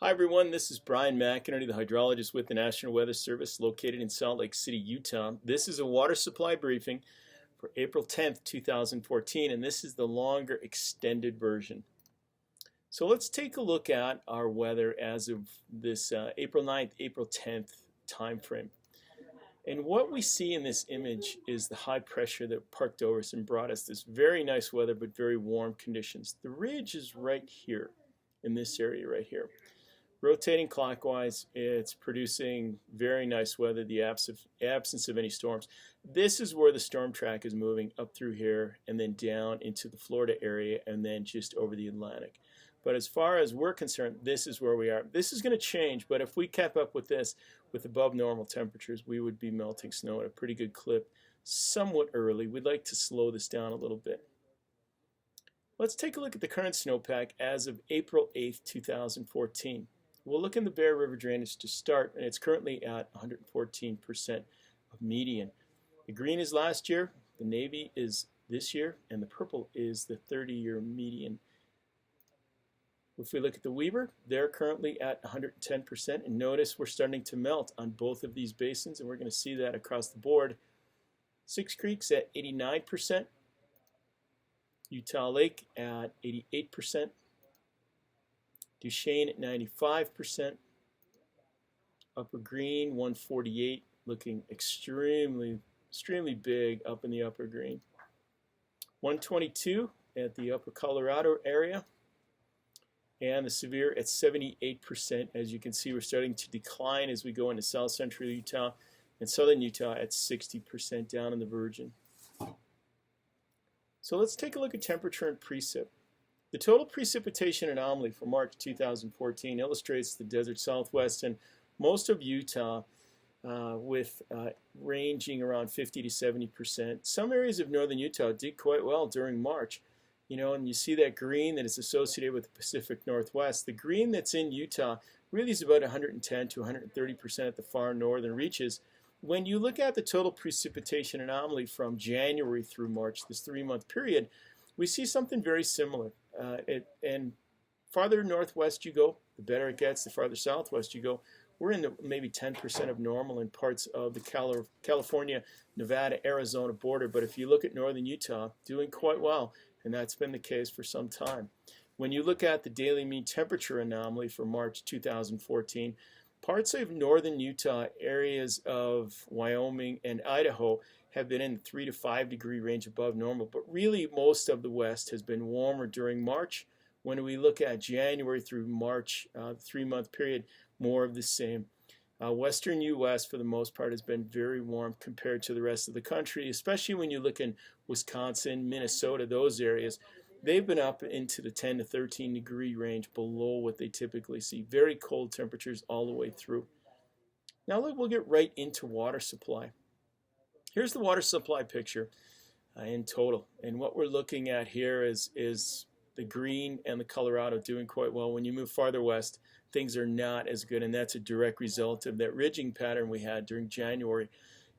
Hi everyone, this is Brian McInerney, the hydrologist with the National Weather Service located in Salt Lake City, Utah. This is a water supply briefing for April 10th, 2014, and this is the longer extended version. So let's take a look at our weather as of this April 9th, April 10th time frame. And what we see in this image is the high pressure that parked over us and brought us this very nice weather but very warm conditions. The ridge is right here in this area right here. Rotating clockwise, it's producing very nice weather, the absence of any storms. This is where the storm track is moving up through here and then down into the Florida area and then just over the Atlantic. But as far as we're concerned, this is where we are. This is going to change, but if we kept up with this with above normal temperatures, we would be melting snow at a pretty good clip somewhat early. We'd like to slow this down a little bit. Let's take a look at the current snowpack as of April 8th, 2014. We'll look in the Bear River drainage to start, and it's currently at 114% of median. The green is last year, the navy is this year, and the purple is the 30-year median. If we look at the Weber, they're currently at 110%, and notice we're starting to melt on both of these basins, and we're going to see that across the board. Six Creek's at 89%, Utah Lake at 88%, Duchesne at 95%, Upper Green 148, looking extremely big up in the Upper Green. 122 at the Upper Colorado area, and the severe at 78%. As you can see, we're starting to decline as we go into south central Utah and southern Utah at 60% down in the Virgin. So let's take a look at temperature and precip. The total precipitation anomaly for March 2014 illustrates the desert southwest and most of Utah with ranging around 50 to 70%. Some areas of northern Utah did quite well during March. You know, and you see that green that is associated with the Pacific Northwest. The green that's in Utah really is about 110 to 130% at the far northern reaches. When you look at the total precipitation anomaly from January through March, this 3-month period, we see something very similar. And farther northwest you go, the better it gets. The farther southwest you go, we're in the maybe 10% of normal in parts of the California, Nevada, Arizona border. But if you look at northern Utah, doing quite well, and that's been the case for some time. When you look at the daily mean temperature anomaly for March 2014, parts of northern Utah, areas of Wyoming and Idaho have been in the 3 to 5 degree range above normal, but really most of the west has been warmer during March. When we look at January through March, 3-month period, more of the same. Western U.S. for the most part has been very warm compared to the rest of the country, especially when you look in Wisconsin, Minnesota, those areas. They've been up into the 10 to 13 degree range below what they typically see. Very cold temperatures all the way through. Now we'll get right into water supply. Here's the water supply picture in total. And what we're looking at here is the green and the Colorado doing quite well. When you move farther west, things are not as good, and that's a direct result of that ridging pattern we had during January.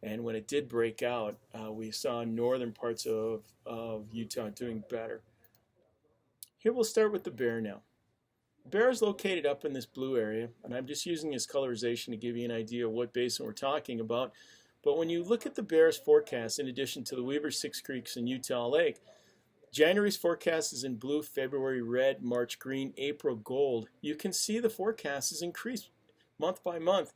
And when it did break out, we saw northern parts of Utah doing better. Here we'll start with the Bear now. The Bear is located up in this blue area, and I'm just using this colorization to give you an idea of what basin we're talking about. But when you look at the Bear's forecast, in addition to the Weber, Six Creeks, and Utah Lake, January's forecast is in blue, February red, March green, April gold. You can see the forecast has increased month by month.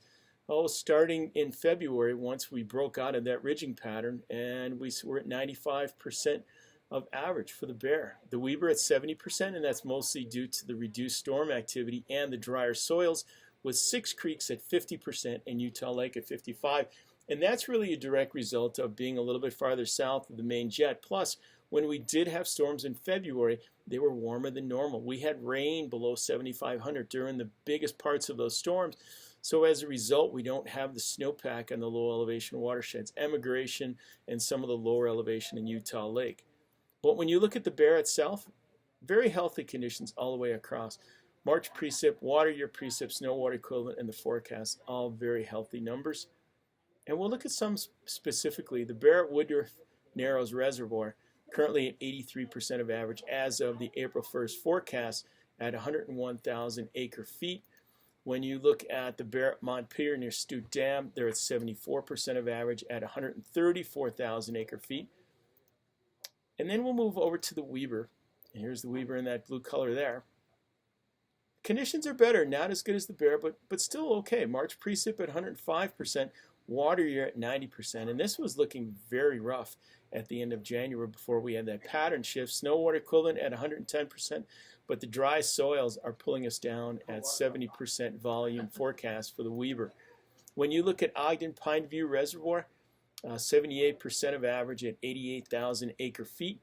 Starting in February, once we broke out of that ridging pattern, and we're at 95% of average for the Bear. The Weber at 70%, and that's mostly due to the reduced storm activity and the drier soils, with Six Creeks at 50% and Utah Lake at 55%. And that's really a direct result of being a little bit farther south of the main jet. Plus, when we did have storms in February, they were warmer than normal. We had rain below 7,500 during the biggest parts of those storms. So as a result, we don't have the snowpack on the low elevation watersheds, emigration, and some of the lower elevation in Utah Lake. But when you look at the Bear itself, very healthy conditions all the way across. March precip, water year precip, snow water equivalent, and the forecast, all very healthy numbers. And we'll look at some specifically. The Bear at Woodruff Narrows Reservoir, currently at 83% of average as of the April 1st forecast at 101,000 acre feet. When you look at the Bear at Montpelier near Stute Dam, they're at 74% of average at 134,000 acre-feet. And then we'll move over to the Weber. And here's the Weber in that blue color there. Conditions are better, not as good as the Bear, but still okay. March precip at 105%, water year at 90%. And this was looking very rough at the end of January before we had that pattern shift. Snow water equivalent at 110%, but the dry soils are pulling us down at 70% volume forecast for the Weber. When you look at Ogden Pine View Reservoir, 78% of average at 88,000 acre-feet.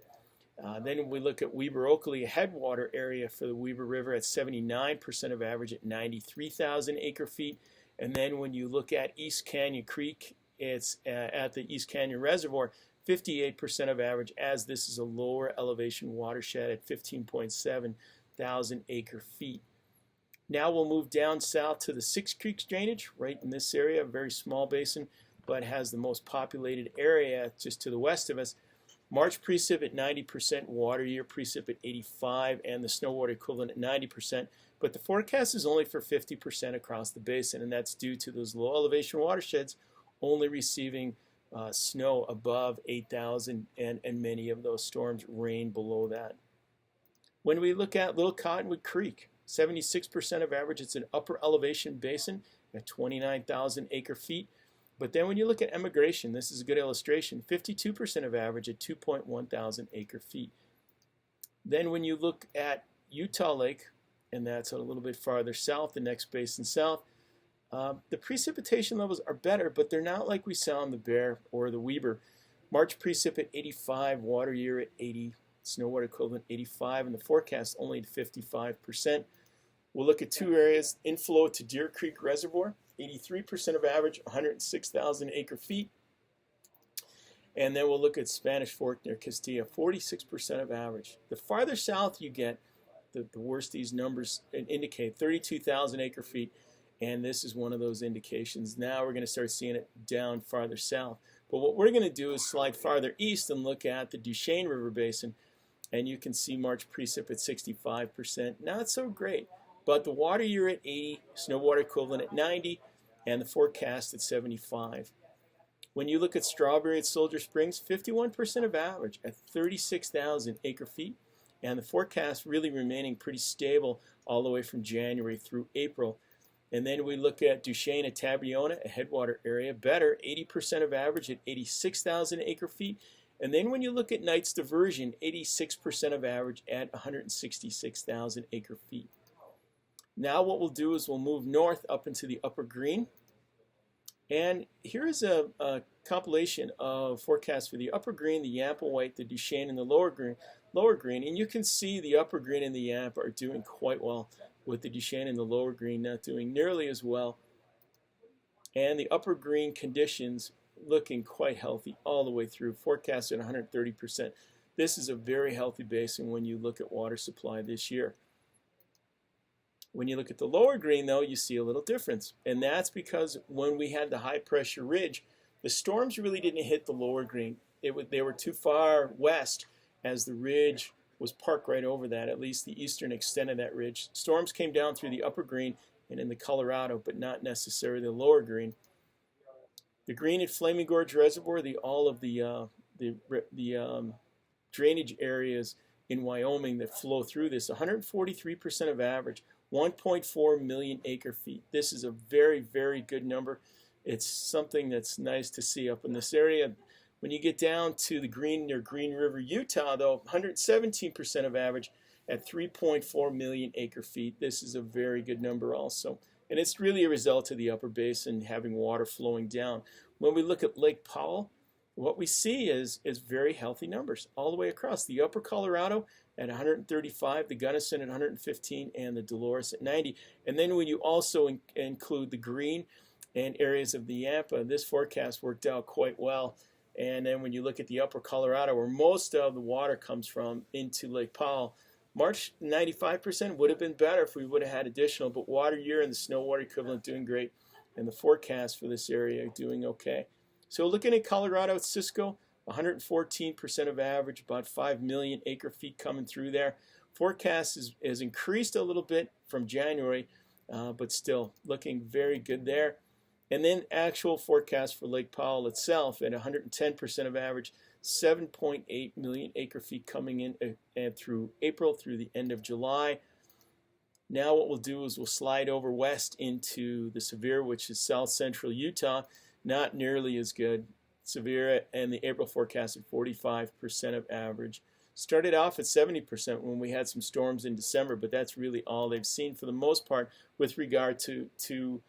Then we look at Weber Oakley headwater area for the Weber River at 79% of average at 93,000 acre-feet. And then when you look at East Canyon Creek, it's at the East Canyon Reservoir, 58% of average, as this is a lower elevation watershed at 15.7 thousand acre-feet. Now we'll move down south to the Six Creeks drainage, right in this area, a very small basin, but has the most populated area just to the west of us. March precip at 90%, water year precip at 85%, and the snow water equivalent at 90%. But the forecast is only for 50% across the basin, and that's due to those low elevation watersheds only receiving snow above 8,000, and many of those storms rain below that. When we look at Little Cottonwood Creek, 76% of average, it's an upper elevation basin at 29,000 acre-feet. But then when you look at emigration, this is a good illustration, 52% of average at 2.1 thousand acre-feet. Then when you look at Utah Lake, and that's a little bit farther south, the next basin south, the precipitation levels are better, but they're not like we saw in the Bear or the Weber. March precip at 85, water year at 80, snow water equivalent 85, and the forecast only at 55%. We'll look at two areas, inflow to Deer Creek Reservoir, 83% of average, 106,000 acre-feet. And then we'll look at Spanish Fork near Castilla, 46% of average. The farther south you get, the worse these numbers indicate, 32,000 acre-feet. And this is one of those indications. Now we're going to start seeing it down farther south. But what we're going to do is slide farther east and look at the Duchesne River Basin. And you can see March precip at 65%. Not so great. But the water year at 80, snow water equivalent at 90, and the forecast at 75. When you look at Strawberry at Soldier Springs, 51% of average at 36,000 acre-feet, and the forecast really remaining pretty stable all the way from January through April. And then we look at Duchesne at Tabriona, a headwater area, better, 80% of average at 86,000 acre-feet. And then when you look at Knight's Diversion, 86% of average at 166,000 acre-feet. Now what we'll do is we'll move north up into the Upper Green. And here's a compilation of forecasts for the Upper Green, the Yampa White, the Duchesne, and the Lower Green. And you can see the Upper Green and the Yampa are doing quite well, with the Duchesne and the Lower Green not doing nearly as well. And the Upper Green conditions looking quite healthy all the way through, forecast at 130%. This is a very healthy basin when you look at water supply this year. When you look at the Lower Green, though, you see a little difference. And that's because when we had the high pressure ridge, the storms really didn't hit the Lower Green. They were too far west as the ridge was parked right over that, at least the eastern extent of that ridge. Storms came down through the Upper Green and in the Colorado, but not necessarily the Lower Green. The Green at Flaming Gorge Reservoir, all of the drainage areas in Wyoming that flow through this, 143% of average, 1.4 million acre-feet. This is a very, very good number. It's something that's nice to see up in this area. When you get down to the Green near Green River, Utah, though, 117% of average at 3.4 million acre-feet. This is a very good number also. And it's really a result of the upper basin having water flowing down. When we look at Lake Powell, what we see is very healthy numbers all the way across. The upper Colorado at 135, the Gunnison at 115, and the Dolores at 90. And then when you also include the Green and areas of the Yampa, this forecast worked out quite well. And then when you look at the upper Colorado, where most of the water comes from into Lake Powell, March 95% would have been better if we would have had additional, but water year and the snow water equivalent doing great, and the forecast for this area doing okay. So looking at Colorado at Cisco, 114% of average, about 5 million acre-feet coming through there. Forecast has increased a little bit from January, but still looking very good there. And then actual forecast for Lake Powell itself at 110% of average, 7.8 million acre feet coming in through April through the end of July. Now what we'll do is we'll slide over west into the Sevier, which is south central Utah. Not nearly as good. Sevier and the April forecast at 45% of average. Started off at 70% when we had some storms in December, but that's really all they've seen for the most part with regard to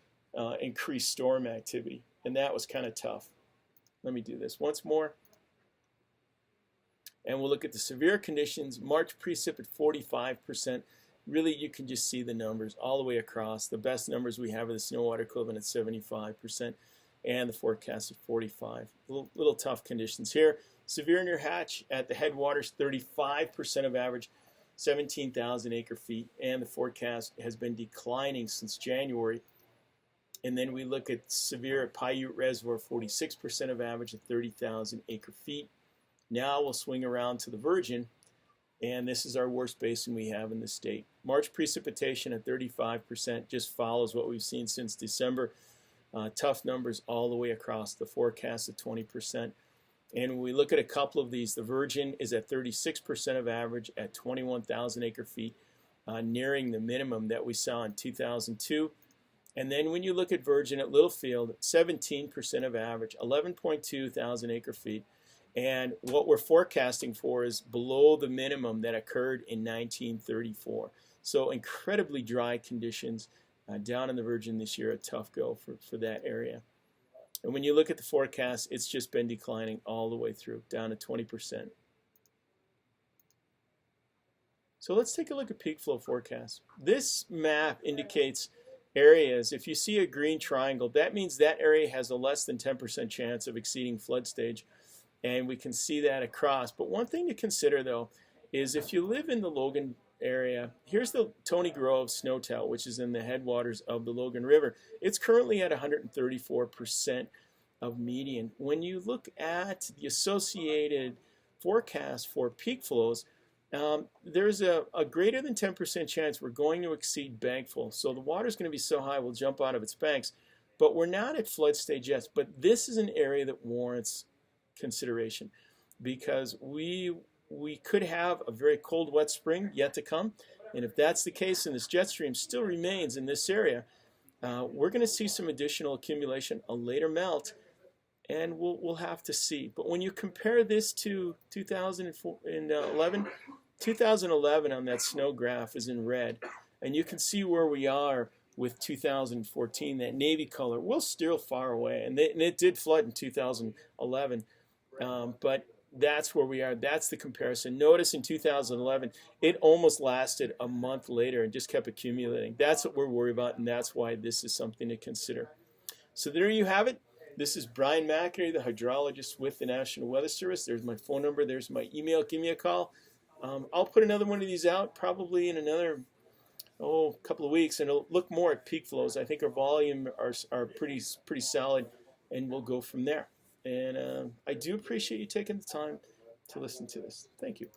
increased storm activity, and that was kind of tough. Let me do this once more, and we'll look at the severe conditions. March precip at 45%. Really, you can just see the numbers all the way across. The best numbers we have are the snow water equivalent at 75%, and the forecast at 45%. Little tough conditions here. Severe near Hatch at the headwaters, 35% of average, 17,000 acre feet, and the forecast has been declining since January. And then we look at severe at Paiute Reservoir, 46% of average at 30,000 acre feet. Now we'll swing around to the Virgin, and this is our worst basin we have in the state. March precipitation at 35% just follows what we've seen since December. Tough numbers all the way across. The forecast at 20%. And when we look at a couple of these, the Virgin is at 36% of average at 21,000 acre feet, nearing the minimum that we saw in 2002. And then when you look at Virgin at Littlefield, 17% of average, 11.2 thousand acre feet. And what we're forecasting for is below the minimum that occurred in 1934. So incredibly dry conditions down in the Virgin this year, a tough go for that area. And when you look at the forecast, it's just been declining all the way through, down to 20%. So let's take a look at peak flow forecast. This map indicates areas. If you see a green triangle, that means that area has a less than 10% chance of exceeding flood stage, and we can see that across. But one thing to consider, though, is if you live in the Logan area, here's the Tony Grove Snowtail, which is in the headwaters of the Logan River. It's currently at 134% of median. When you look at the associated forecast for peak flows, there's a greater than 10% chance we're going to exceed bankful. So the water's going to be so high we'll jump out of its banks. But we're not at flood stage yet. But this is an area that warrants consideration because we could have a very cold, wet spring yet to come. And if that's the case and this jet stream still remains in this area, we're going to see some additional accumulation, a later melt, and we'll have to see. But when you compare this to 2011, 2011 on that snow graph is in red, and you can see where we are with 2014, that navy color. We're still far away, and it did flood in 2011, but that's where we are. That's the comparison. Notice in 2011, it almost lasted a month later and just kept accumulating. That's what we're worried about, and that's why this is something to consider. So there you have it. This is Brian McInerney, the hydrologist with the National Weather Service. There's my phone number. There's my email. Give me a call. I'll put another one of these out probably in another couple of weeks, and it'll look more at peak flows. I think our volume are pretty solid, and we'll go from there. And I do appreciate you taking the time to listen to this. Thank you.